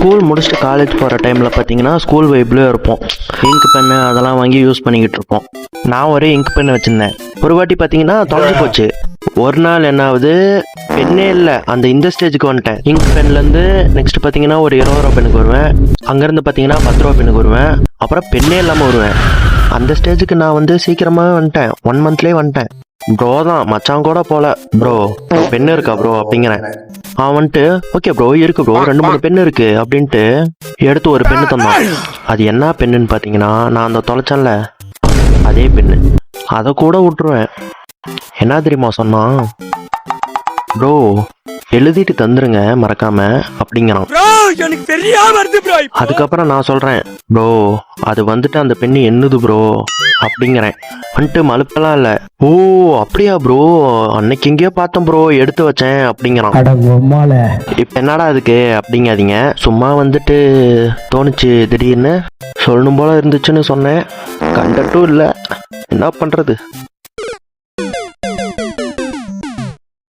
School முடிச்சுட்டு college போகிற டைமில் பார்த்தீங்கன்னா ஸ்கூல் வைப்லேயே இருப்போம். இங்க் பென்னு அதெல்லாம் வாங்கி யூஸ் பண்ணிக்கிட்டு இருப்போம். நான் ஒரே இங்க் பென்னு வச்சுருந்தேன். ஒரு வாட்டி பார்த்தீங்கன்னா தொலைஞ்சு போச்சு. ஒரு நாள் என்ன ஆகுது, பென்னே இல்லை. இந்த ஸ்டேஜுக்கு வந்துட்டேன். இங்க் பென்லேருந்து நெக்ஸ்ட் பார்த்தீங்கன்னா ஒரு 20 ரூபா பெண்ணுக்கு வருவேன். அங்கேருந்து பார்த்தீங்கன்னா 10 ரூபா பெண்ணுக்கு வருவேன். அப்புறம் பெண்ணே இல்லாமல் வருவேன். அந்த ஸ்டேஜுக்கு நான் சீக்கிரமாகவே வந்துட்டேன். 1 மந்த்லேயே வந்துட்டேன். ப்ரோ தான் மச்சான் கூட போல. ப்ரோ பெண்ணு இருக்கா ப்ரோ அப்படிங்கிறேன். அவன் வந்துட்டு ஓகே ப்ரோ இருக்கு ப்ரோ 2-3 பெண்ணு இருக்கு அப்படின்ட்டு எடுத்து ஒரு பெண்ணு தந்தான். அது என்ன பெண்ணுன்னு பார்த்தீங்கன்னா நான் தொலைச்சேன்ல அதே பெண்ணு. அதை கூட விட்டுருவேன். என்ன தெரியுமா சொன்னான், ப்ரோ எழுதிட்டு தந்துருங்க மறக்காம அப்படிங்கிறான். அதுக்கப்புறம் நான் சொல்றேன், ப்ரோ அது அந்த பெண்ணு என்னது ப்ரோ அப்படிங்கிறேன். மலுப்பெல்லாம் இல்ல, ஓ அப்படியா ப்ரோ அன்னைக்கு எங்கேயோ பார்த்தேன் ப்ரோ எடுத்து வச்சேன் அப்படிங்கிறான். இப்ப என்னடா அதுக்கு அப்படிங்காதீங்க, சும்மா தோணுச்சு திடீர்னு சொல்லணும் போல இருந்துச்சுன்னு சொன்னேன். கண்டட்டும் இல்லை, என்ன பண்றது.